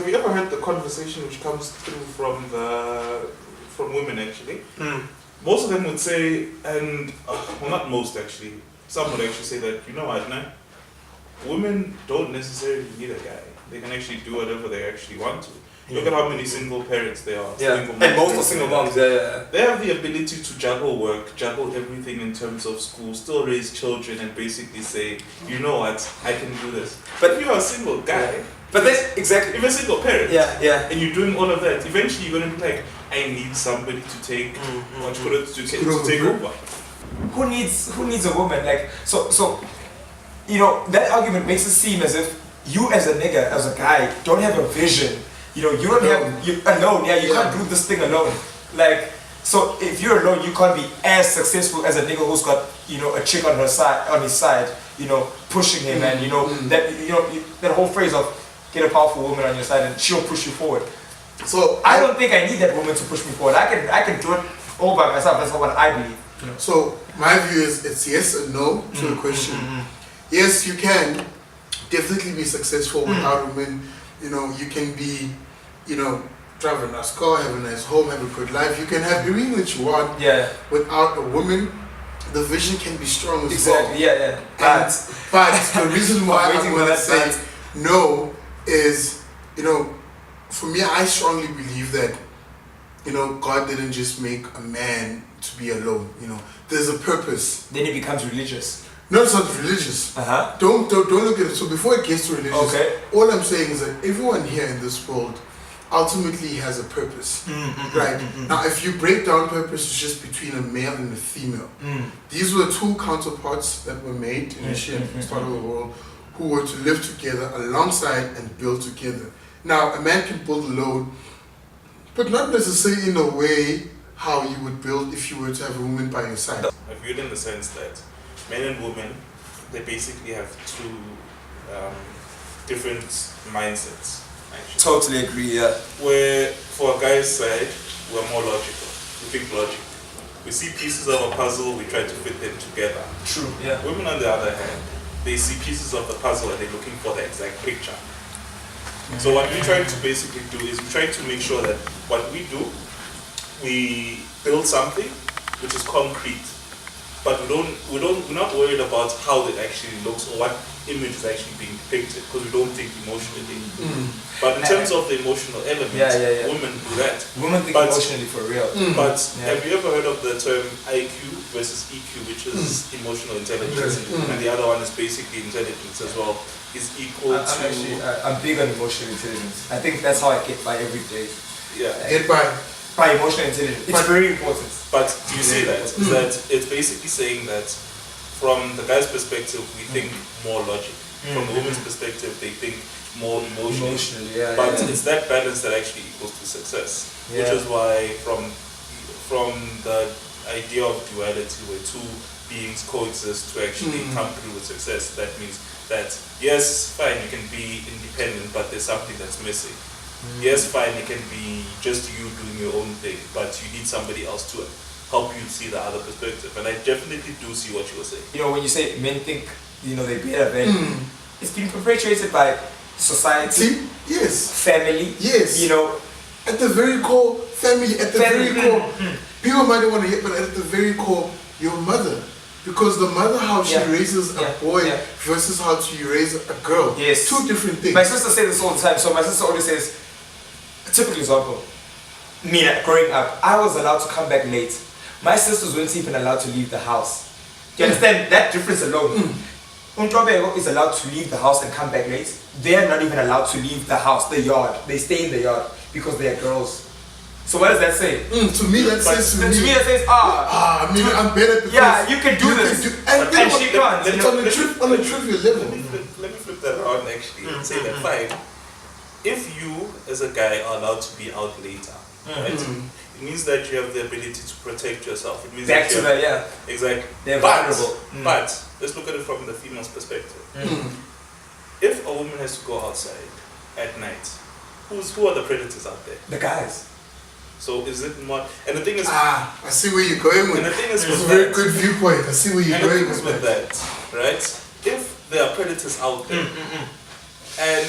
have you ever heard the conversation which comes through from women actually? Most of them would say, and well, not most actually, some would actually say that, you know what, nah, women don't necessarily need a guy. They can actually do whatever they actually want to. Look at how many single parents there are. Yeah, and most are single moms. Yeah. They have the ability to juggle work, juggle everything in terms of school, still raise children, and basically say, you know what, I can do this. But if you're a single guy, but that's exactly. If you're a single parent, yeah, and you're doing all of that, eventually you're gonna be like, I need somebody to take, to take over. Who needs a woman? Like so, you know, that argument makes it seem as if you as a nigga, as a guy, don't have a vision. You know, you don't have, you alone, you can't do this thing alone. Like, so if you're alone, you can't be as successful as a nigga who's got, you know, a chick on his side, you know, pushing him, and you know, that, you know, that whole phrase of get a powerful woman on your side and she'll push you forward. So I don't think I need that woman to push me forward. I can do it all by myself. That's what I believe. You know? So my view is it's yes and no to the question. Yes, you can definitely be successful without women. You know, you can be, you know, drive a nice car, have a nice home, have a good life. You can have everything that you want without a woman. The vision can be strong as well. But the reason why I'm going to say no is, you know, for me, I strongly believe that, you know, God didn't just make a man to be alone. You know, there's a purpose. Then it becomes religious. No, it's not religious. Don't look at it. So before it gets to religious, all I'm saying is that everyone here in this world ultimately has a purpose, right? Now, if you break down purpose, it's just between a male and a female. These were two counterparts that were made initially at the start of the world, who were to live together alongside and build together. Now, a man can build alone, but not necessarily in a way how you would build if you were to have a woman by your side. I viewed in the sense that men and women, they basically have two different mindsets. Actually. Totally agree, yeah. Where for a guy's side, we're more logical. We think logically. We see pieces of a puzzle, we try to fit them together. True, yeah. Women, on the other hand, they see pieces of the puzzle and they're looking for the exact picture. So what we try to basically do is we try to make sure that what we do, we build something which is concrete. But we're not worried about how it actually looks or what image is actually being depicted, because we don't think emotionally. But in terms of the emotional element, women do that. Women think emotionally for real. But have you ever heard of the term IQ versus EQ, which is emotional intelligence, and the other one is basically intelligence as well, is equal to... I'm big on emotional intelligence. I think that's how I get by every day. Yeah. Get by emotional intelligence. It's very important. But do you see that? Is that it's basically saying that from the guy's perspective, we think more logic. From the woman's perspective, they think more emotionally. But it's that balance that actually equals to success. Which is why from the idea of duality, where two beings coexist to actually come through with success, that means that yes, fine, you can be independent, but there's something that's missing. Yes, fine, it can be just you doing your own thing, but you need somebody else to help you see the other perspective. And I definitely do see what you were saying. You know, when you say men think, you know, they're better than, it's been perpetuated by society, family, you know. At the very core, family, at the very core, people might not want to hear, but at the very core, your mother. Because the mother, how she raises a boy versus how she raises a girl. Yes. Two different things. My sister says this all the time. So my sister always says, a typical example, me growing up, I was allowed to come back late. My sisters weren't even allowed to leave the house. Do you understand that difference alone? Untrobego is allowed to leave the house and come back late. They're not even allowed to leave the house, the yard. They stay in the yard because they are girls. So what does that say? To me that says that says, I'm better because you can do this. And she can't. It's on a trivial level. Let me flip that around actually and say that fine. If you as a guy are allowed to be out later, right? It means that you have the ability to protect yourself. It means exactly. They're vulnerable. But let's look at it from the female's perspective. If a woman has to go outside at night, who are the predators out there? The guys. So is it more? And the thing is, I see where you're going with. And the thing is, it's a very good viewpoint. I see where you're going with that, right? If there are predators out there, and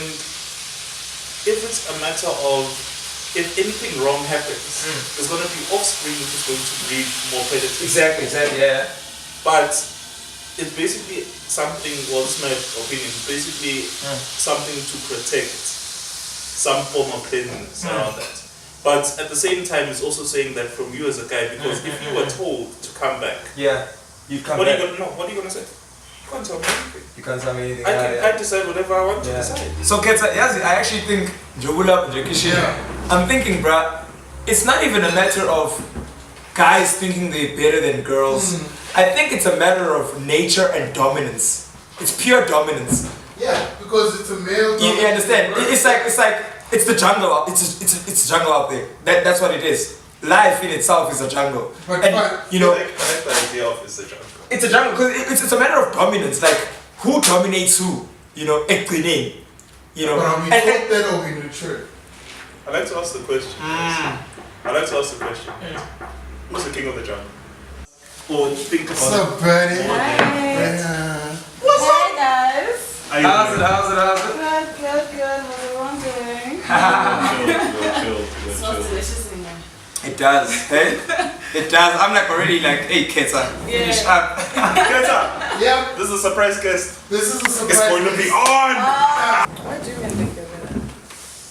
if it's a matter of if anything wrong happens, there's going to be offspring which is going to breed more predators. Exactly, yeah. But it's basically something, well, this is my opinion, basically something to protect some form of cleanliness around that. But at the same time, it's also saying that from you as a guy, because if you were told to come back, you come back. What are you going to say? You can't tell me anything. You can't tell me anything. I decide whatever I want to decide. So, kids, I actually think, I'm thinking, bruh, it's not even a matter of guys thinking they're better than girls. I think it's a matter of nature and dominance. It's pure dominance. Yeah, because it's a male. You understand? It's the jungle. It's jungle out there. That's what it is. Life in itself is a jungle. But I like the idea of it's a jungle. It's a jungle because it's a matter of dominance. Like who dominates who? Equine. But are we taught that or we nurtured? I like to ask the question. Who's the king of the jungle? Or think about What's up, buddy? Hi. Hi guys. How's it? Good. What are you doing? It smells delicious in there. It does, hey? It does. I'm like already like, hey, Keta, finish up. Keta! Yep. This is a surprise guest. This is a surprise. It's going to be on! What do you even think of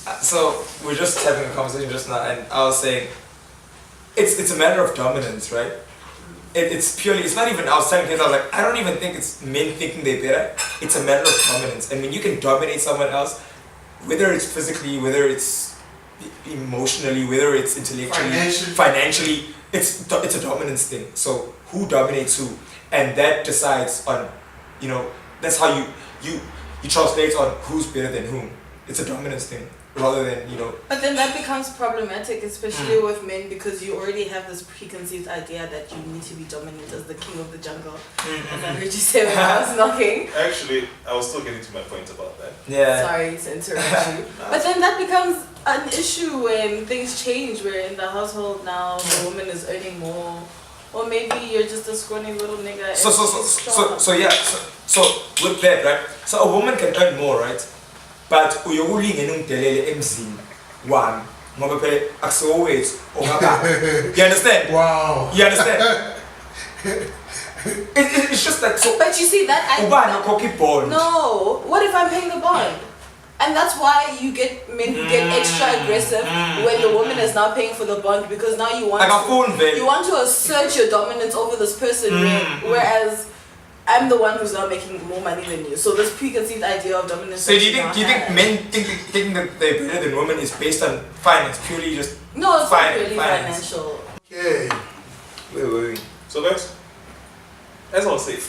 it? So, we're just having a conversation just now, and I was saying, it's a matter of dominance, right? It's not even, I was telling kids, I was like, I don't even think it's men thinking they're better. It's a matter of dominance. And when you can dominate someone else, whether it's physically, whether it's emotionally, whether it's intellectually, financially, it's a dominance thing. So who dominates who, and that decides on, that's how you translate on who's better than whom. It's a dominance thing rather than But then that becomes problematic, especially with men, because you already have this preconceived idea that you need to be dominant as the king of the jungle. As I heard you say when I was knocking. Actually, I was still getting to my point about that. Yeah. Sorry to interrupt you. But then that becomes an issue when things change, where in the household now the woman is earning more, or maybe you're just a scrawny little nigga. So with that, right? So a woman can earn more, right? But uyokuli ngenumdelele emzini wami ngoba phela akusiwowethu ongaba. You understand? Wow. You understand? It's just like so. But you see that Ubani ukhokha ibond. No. What if I'm paying the bond? And that's why you get men who get extra aggressive when the woman is now paying for the bond, because now you want to assert your dominance over this person, whereas I'm the one who's now making more money than you. So this preconceived idea of dominance. So do you think men thinking that they're better than women is based on finance, purely just no, it's not really financial. Okay. Wait. So guys, as I was saying,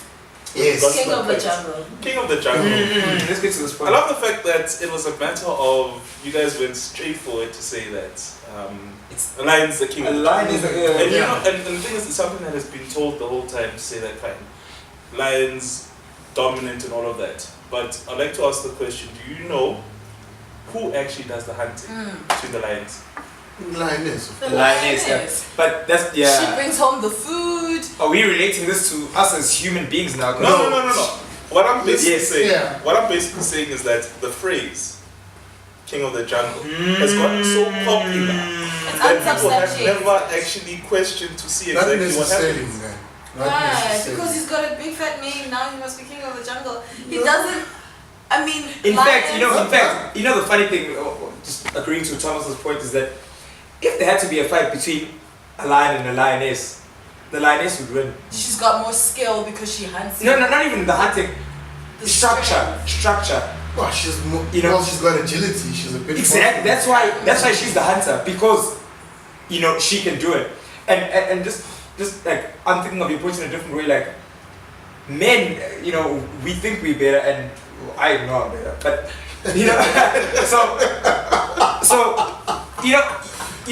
yes, King of the jungle. King of the jungle. Let's get to this point. I love the fact that it was a matter of you guys went straight forward to say that it's a lion's the king. A lion is the and the thing is, it's something that has been told the whole time to say that fine, lions dominant and all of that. But I'd like to ask the question: do you know who actually does the hunting between the lions? Lioness. The lioness. Yeah. But that's She brings home the food. Are we relating this to us as human beings now? No. What I'm basically saying is that the phrase "King of the Jungle" has gotten so popular that people have never actually questioned to see exactly what happens. Why? Because he's got a big fat name now. He must be king of the jungle. He doesn't. I mean, in fact, the funny thing, just agreeing to Thomas's point, is that if there had to be a fight between a lion and a lioness, the lioness would win. She's got more skill because she hunts. No, not even the hunting. The structure. Well, she's more, she's got agility. She's a bit. Exactly. That's why she's the hunter, because she can do it. And just like I'm thinking of your points in a different way. Like men, we think we're better, and I know I'm better, but you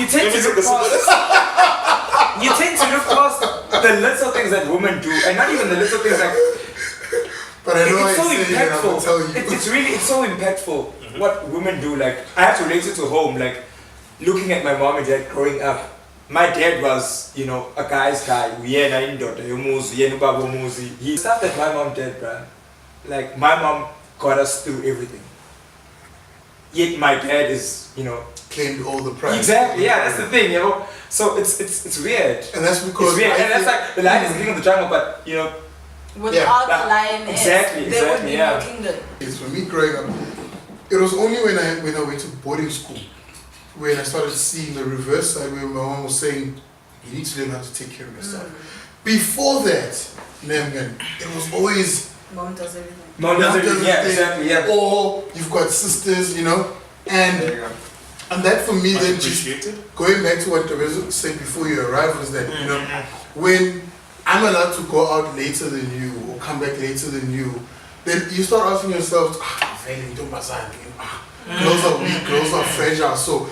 tend to look past the little things that women do, and not even the little things like. But I know it's so impactful. impactful. It's so impactful what women do. Like I have to relate it to home. Like looking at my mom and dad growing up. My dad was, a guy's guy. He stuff that my mom did, bruh. Like my mom got us through everything. yet my dad is, you know, claimed all the pride. Exactly, yeah, that's the thing, you know. So it's weird. And that's because it's weird. And that's like the lion is king of the jungle, but you know, without the lioness, exactly, there would be no kingdom. It's for me growing up. It was only when I went to boarding school when I started seeing the reverse side where my mom was saying, you need to learn how to take care of yourself. Before that, it was always mom does everything. Mom does everything, yeah, exactly, yeah. Or you've got sisters, you know, and that for me then just going back to what Teresa said before you arrived was that, you know, when I'm allowed to go out later than you or come back later than you, then you start asking yourself, girls are weak, girls are fragile. So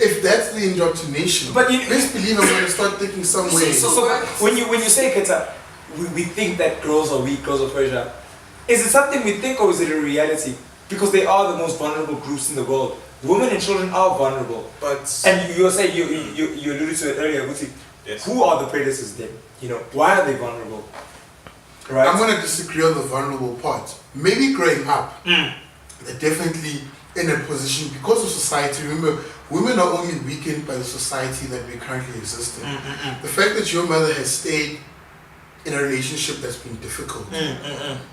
if that's the indoctrination, but best believe I'm going to start thinking some way. So when you say Keta, we think that girls are weak, girls are fragile. Is it something we think or is it a reality? Because they are the most vulnerable groups in the world. Women and children are vulnerable. And you say you alluded to it earlier, Guti. Yes. Who are the predators then? You know, why are they vulnerable? Right? I'm going to disagree on the vulnerable part. Maybe growing up, they're definitely in a position because of society. Remember, women are only weakened by the society that we currently exist in. The fact that your mother has stayed in a relationship that's been difficult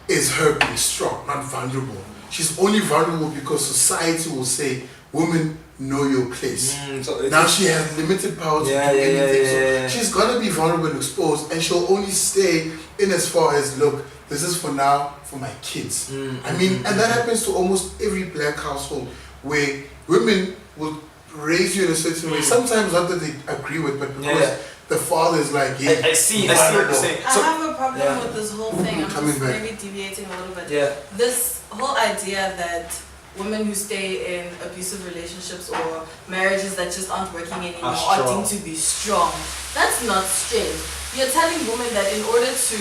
is her being strong, not vulnerable. She's only vulnerable because society will say, women, know your place. So now she has limited power to do anything. So she's gonna be vulnerable and exposed, and she'll only stay in as far as, look, this is for now for my kids. I mean, and that happens to almost every black household where women will raise you in a certain way. Sometimes not that they agree with, but because the father is like, I see what you're saying. I have a problem with this whole thing. I'm just maybe deviating a little bit. This whole idea that women who stay in abusive relationships or marriages that just aren't working anymore are deemed to be strong. That's not strength. You're telling women that in order to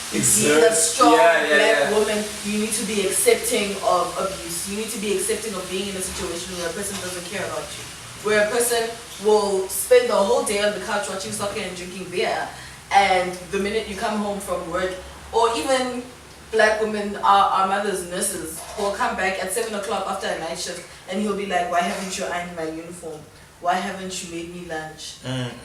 be a strong black woman, you need to be accepting of abuse. You need to be accepting of being in a situation where a person doesn't care about you. Where a person will spend the whole day on the couch watching soccer and drinking beer, and the minute you come home from work, or even black women, our mothers, nurses, will come back at 7 o'clock after a night shift, and he'll be like, why haven't you ironed my uniform? Why haven't you made me lunch?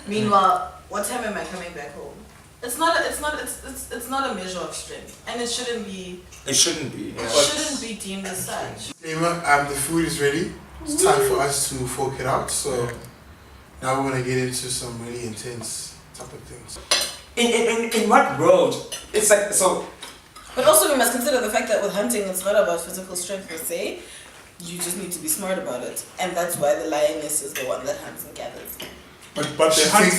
Meanwhile, what time am I coming back home? It's not a measure of strength, and it shouldn't be. It shouldn't be. It shouldn't be deemed as such. The food is ready. It's time for us to fork it out. So now we're gonna get into some really intense type of things. In what world? It's like so. But also we must consider the fact that with hunting, it's not about physical strength per se. You just need to be smart about it, and that's why the lioness is the one that hunts and gathers. But they hunt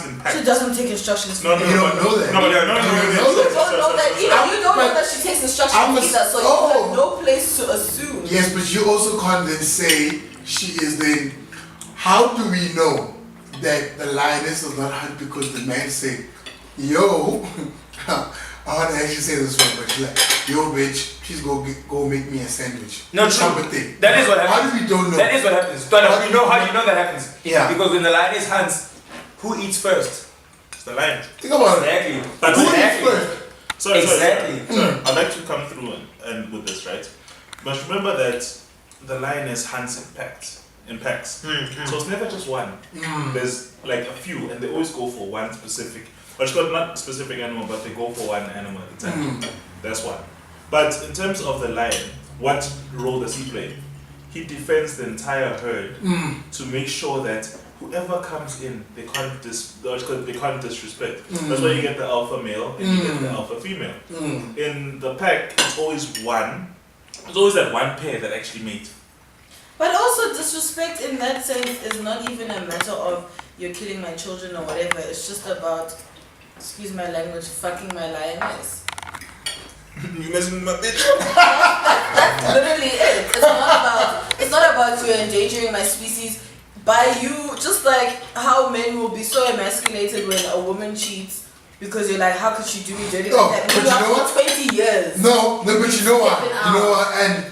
in packs. She doesn't take instructions. No, you don't know that. You don't know that either. You don't know that she takes instructions either, so you have no place to assume. Yes, but you also can't then say she is the. How do we know that the lioness does not hunt because the man said, yo, I want to actually say this one, but she's like, yo, bitch, please go make me a sandwich. No, true. That is what happens. How do we don't know? That is what happens. But how do you know that happens? Yeah. Because when the lioness hunts, who eats first? It's the lion. Think about it. But who eats first? Sorry. Exactly. I'd like to come through and with this, right? But remember that the lioness hunts in packs. So it's never just one. There's like a few, and they always go for one specific. Or it's not specific animal, but they go for one animal at a time. That's one. But in terms of the lion, what role does he play? He defends the entire herd to make sure that whoever comes in, they can't disrespect. That's why you get the alpha male and you get the alpha female. In the pack, it's always one. It's always that one pair that actually mate. But also disrespect in that sense is not even a matter of you're killing my children or whatever. It's just about, excuse my language, fucking my lioness. You messing with my bitch? That's literally it. It's not about you endangering my species by you. Just like how men will be so emasculated when a woman cheats because you're like, how could she do me dirty like that? But you know what? 20 years. No, but you know what? And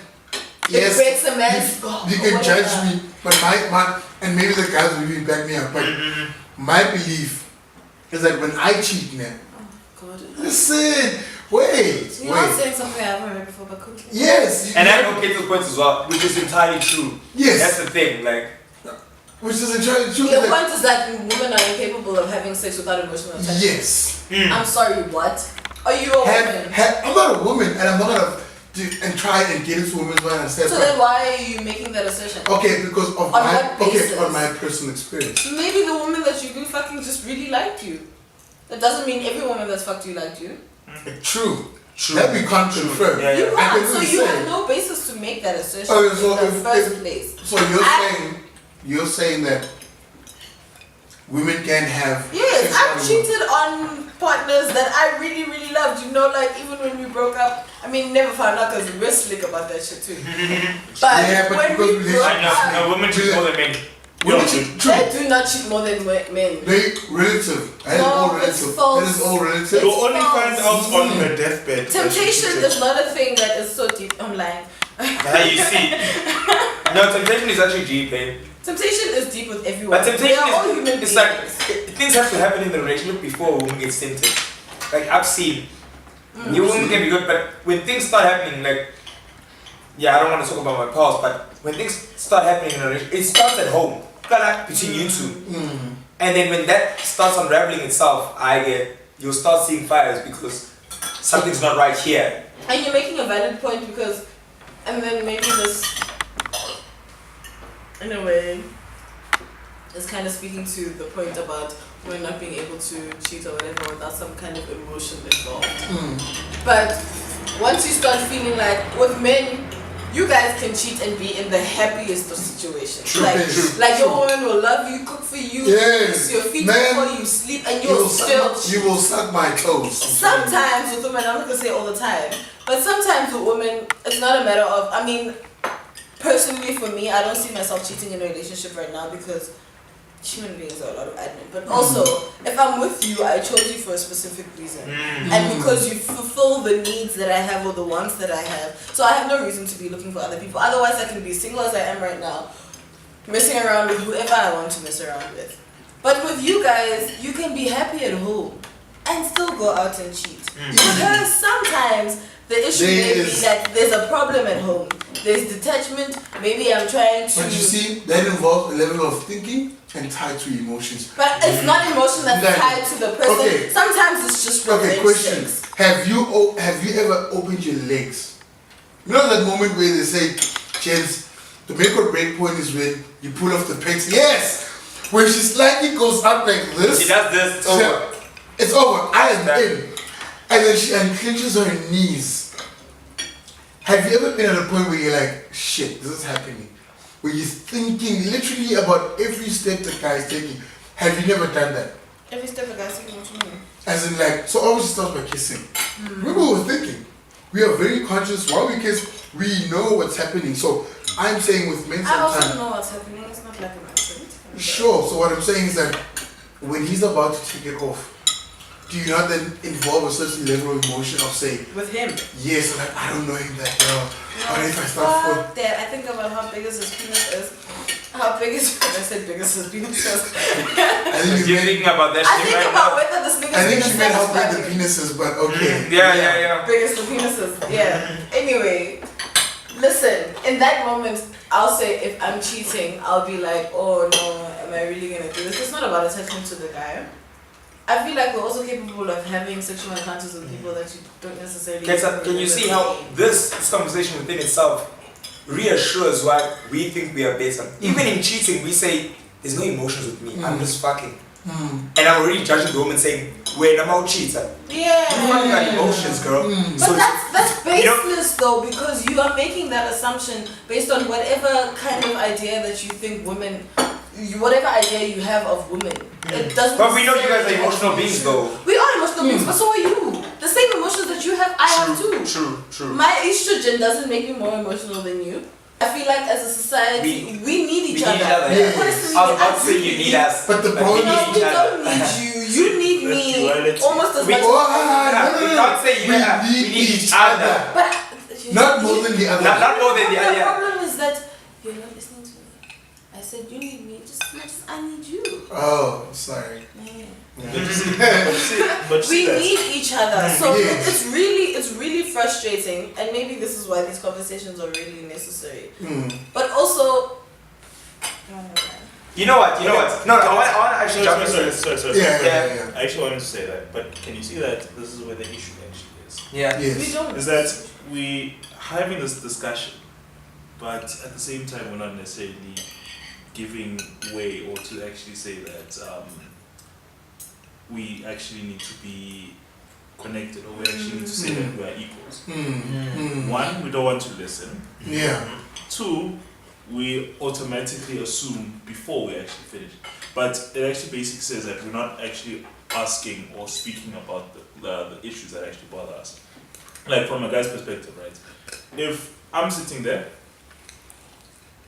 yes, breaks a man's you can judge me, but my and maybe the guys will even back me up. But my belief is that when I cheat now, God. listen, Wait. You're not saying something I haven't heard before, but quickly. Yes. And I know Kate's points as well, which is entirely true. Yes. That's the thing, like. Which is entirely true. Your point is that women are incapable of having sex without emotional attachment. Yes. I'm sorry, what? Are you a woman? I'm not a woman, and I'm not gonna try and get into women's mind and say. So then why are you making that assertion? Okay, because of on my personal experience. Maybe the woman that you've been fucking just really liked you. That doesn't mean every woman that's fucked you liked you. True. That we can't confirm. Yeah, yeah. You can't, so you have no basis to make that assertion in the first place. So you're saying that women can have. Yes, I've cheated on partners that I really, really loved. You know, like even when we broke up, I mean, never found out because we're slick about that shit too. But when we broke up, women cheat more than men. They do not cheat more than men. They relative. That is all relative. That is all relative. You only find out on the deathbed. Temptation is not a thing that is so deep. I'm lying. You see. No, temptation is actually deep, babe. Temptation is deep with everyone. But temptation we are all human it's beings. like things have to happen in the relationship before a woman gets tempted. Like I've seen. Your woman can be good, but when things start happening, like I don't want to talk about my past, but when things start happening in a relationship, it starts at home. Like between you two. And then when that starts unraveling itself, you'll start seeing fires because something's not right here. And you're making a valid point because, and then maybe this, in a way, is kind of speaking to the point about women not being able to cheat or whatever without some kind of emotion involved. But once you start feeling like, with men, you guys can cheat and be in the happiest of situations. Like your woman will love you, cook for you, kiss your feet before you sleep, and you'll still cheat. You will suck my toes. Sometimes with women, I'm not gonna say all the time, but sometimes with women, it's not a matter of. I mean, personally for me, I don't see myself cheating in a relationship right now because human beings are a lot of admin. But also, if I'm with you, I chose you for a specific reason. And because you fulfill the needs that I have or the wants that I have. So I have no reason to be looking for other people. Otherwise, I can be single as I am right now, messing around with whoever I want to mess around with. But with you guys, you can be happy at home and still go out and cheat. Because sometimes the issue may be that there's a problem at home. There's detachment. Maybe I'm trying to. But you see, that involves a level of thinking and tied to emotions. But it's not emotion that's tied to the person. Okay. Sometimes it's just revenge. Question. Sex. Have you ever opened your legs? You know that moment where they say, James, the make or break point is when you pull off the pegs. Yes! When she slightly goes up like this. She does this, it's over. It's over. I am in. And then she unclenches her knees. Have you ever been at a point where you're like, shit, this is happening? Where you're thinking literally about every step the guy is taking. Have you never done that? Every step the guy's taking, what you mean? As in like, so obviously starts by kissing. Remember what we're thinking. We are very conscious. While we kiss, we know what's happening. So I'm saying with men I also sometimes. know what's happening. It's not like an accident. Sure. So what I'm saying is that when he's about to take it off, do you not then involve a certain level of emotion of saying, with him? yes, like I don't know him that well. No, What if I start fuck that. I think about how big his penis is. How big is I said big as his penis is. I think You're thinking about that I shit think right about now. whether this nigga's I think penis she meant how big satisfies the me. penis is, but okay. Yeah. Biggest the penises. Yeah. Anyway, listen. In that moment, I'll say if I'm cheating, I'll be like, oh no, am I really gonna do this? It's not about attachment to the guy. I feel like we're also capable of having sexual encounters with people that you don't necessarily. Can you see how this conversation within itself reassures why we think we are better? Even in cheating, we say there's no emotions with me. I'm just fucking. And I'm already judging the woman saying, wait, I'm out cheating. Yeah. You fucking got emotions, girl. But So that's baseless though, because you are making that assumption based on whatever kind of idea that you think women, whatever idea you have of women. It doesn't. But we know you guys are emotional beings though. We are emotional beings, but so are you. The same emotions that you have, I have too. True. My estrogen doesn't make me more emotional than you. I feel like as a society, we need each other. Yeah. Personally, I was about to say you need us. But the Like, problem we is need we each other. don't need you. You need me almost as We- much. We can't say you have. We need each other. But Not more than the other. Not more than the The other. problem is that you're not listening to me. I I said, you need me just as much as I need you. Oh, sorry. Yeah. But We need each other. So Yes. it's really frustrating, and maybe this is why these conversations are really necessary. Mm. But also, You know what? No, I want to actually jump into this. Sorry. Yeah. I actually wanted to say that, but can you see that this is where the issue actually is? Yeah. Yes. we don't. Is that we having this discussion, but at the same time we're not necessarily giving way or to actually say that we actually need to be connected, or we actually need to say that we are equals. One, we don't want to listen. Yeah. Two, we automatically assume before we actually finish. But it actually basically says that we're not actually asking or speaking about the issues that actually bother us. Like from a guy's perspective, right? If I'm sitting there,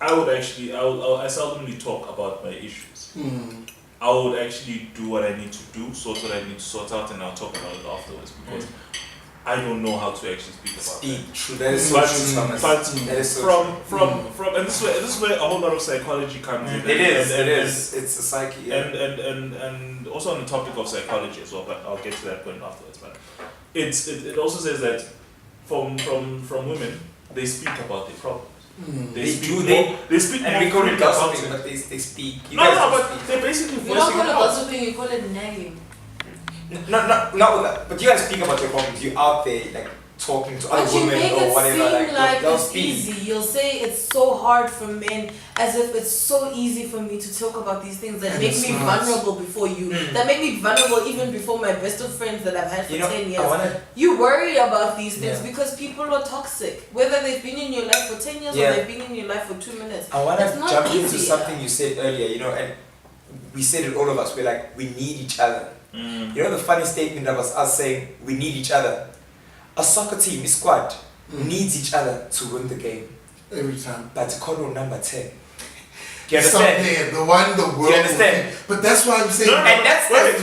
I seldomly talk about my issues. I would actually do what I need to do, sort what I need to sort out, and I'll talk about it afterwards because I don't know how to actually speak about it. True. That is so true, Thomas. But That is so from and this is where a whole lot of psychology comes in. It is. It's a psyche. Yeah. And also on the topic of psychology as well, but I'll get to that point afterwards. But it also says that from women, they speak about their problems. They speak and we call it gossiping, but they speak. No, but they're basically You don't voicing call it it out. gossiping, you call it nagging. No, but you guys speak about your problems. You're out there, like, talking to other But you women make or it whatever. seem like they'll it's speak. easy. You'll say it's so hard for men, as if it's so easy for me to talk about these things that And make it's me not. vulnerable before you. That make me vulnerable even before my best of friends that I've had for 10 years. I wanna, You worry about these things Yeah. because people are toxic. Whether they've been in your life for 10 years Yeah. or they've been in your life for 2 minutes. I want That's to not jump easy. into something you said earlier, and we said it, all of us. We're like, we need each other. You know the funny statement that was us saying, we need each other. A soccer team, a squad, needs each other to win the game. Every time. But to call on number 10. Do you Stop understand? there. The one the world. Do you understand? But that's why I'm saying. And that's wait,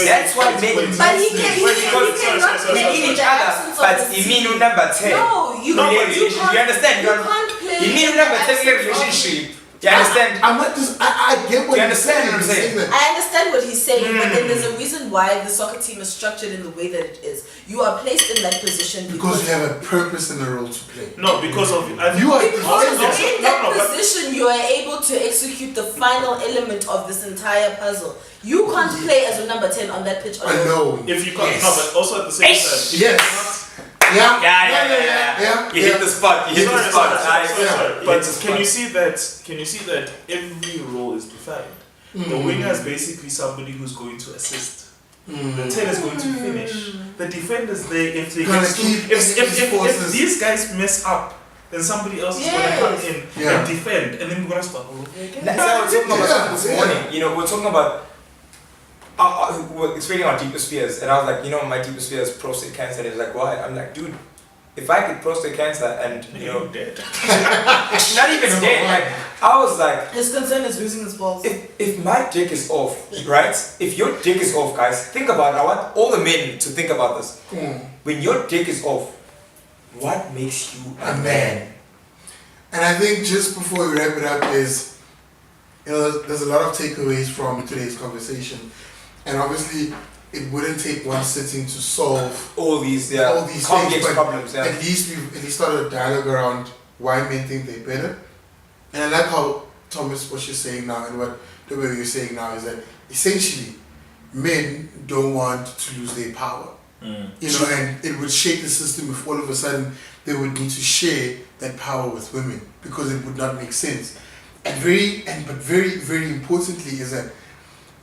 that's what made it. But he cannot We play need in each the other, absence of but the you team. mean number 10. No, you No, can't. but you understand? You can't play. You mean in number the 10 absence of- relationship. Do you understand? I'm not just. I get what Do you you're understand what I'm saying? that. I understand what he's saying, but then there's a reason why the soccer team is structured in the way that it is. You are placed in that position Because you have a purpose and a role to play. No, because of You are Because defending. in that position, you are able to execute the final element of this entire puzzle. You can't play as a number 10 on that pitch alone. Alone. if you can't, Yes. no, but also at the same time, if Yes. Yeah. Yeah. You hit the spot. You hit the spot. Sorry. But hit the can you spot. see that every role is defined? The winger is basically somebody who's going to assist. The 10 is going to finish. The defenders, if they Gonna get keep if these guys mess up, then somebody else is going to come in Yeah. and defend, and then we're going to start all over again. That's what we're talking about Yeah. this morning. We're talking about we're explaining our deepest fears, and I was like, my deepest fear is prostate cancer. And he was like, why? I'm like, dude, if I get prostate cancer and Dead. it's not even dead. Like, I was like, His concern is losing his balls. if my dick is off, right? If your dick is off, guys, think about it. I want all the men to think about this. When your dick is off, what makes you a man? And I think just before we wrap it up is, there's a lot of takeaways from today's conversation. And obviously, it wouldn't take one sitting to solve All these things, complex but problems. Yeah. at least we've started a dialogue around why men think they're better. And I like how, Thomas, what you're saying now and what the way you're saying now is that essentially men don't want to lose their power. And it would shake the system if all of a sudden they would need to share that power with women, because it would not make sense. But very, very importantly is that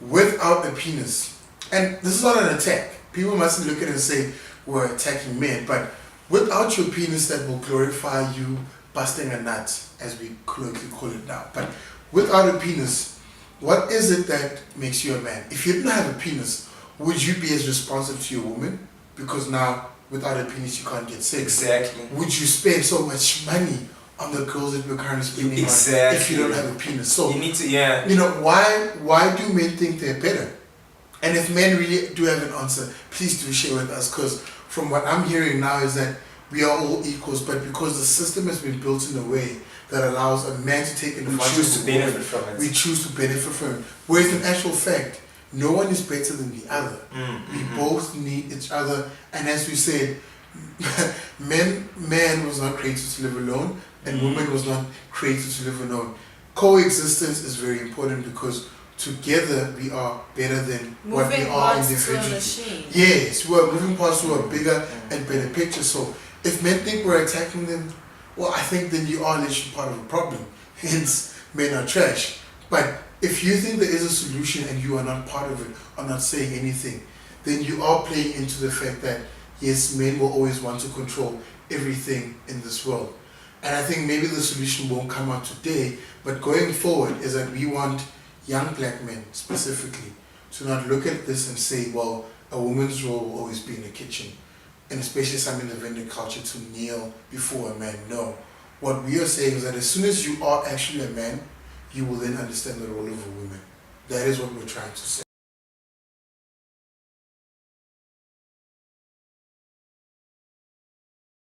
without a penis, and this is not an attack, people mustn't look at it and say we're attacking men, but without your penis that will glorify you busting a nut, as we colloquially call it now, but without a penis, what is it that makes you a man? If you didn't have a penis, would you be as responsive to your woman? Because now, without a penis, you can't get sex. Exactly. Would you spend so much money on the girls that we're currently spending on if you don't have a penis? So you need to, why do men think they're better? And if men really do have an answer, please do share with us, because from what I'm hearing now is that we are all equals, but because the system has been built in a way that allows a man to take advantage We choose of to a woman. benefit from it. We choose to benefit from it. Whereas in actual fact, no one is better than the other. We both need each other. And as we said, man was not created to live alone, and woman was not created to live alone. Coexistence is very important because together we are better than what we are individually. Yes, we are moving parts to a bigger and better picture. So if men think we're attacking them, well, I think then you are literally part of a problem. Hence, men are trash. But if you think there is a solution and you are not part of it or not saying anything, then you are playing into the fact that yes, men will always want to control everything in this world. And I think maybe the solution won't come out today, but going forward is that we want young black men specifically to not look at this and say, well, a woman's role will always be in the kitchen, and especially some in the vendor culture to kneel before a man. No. What we are saying is that as soon as you are actually a man, you will then understand the role of a woman. That is what we're trying to say.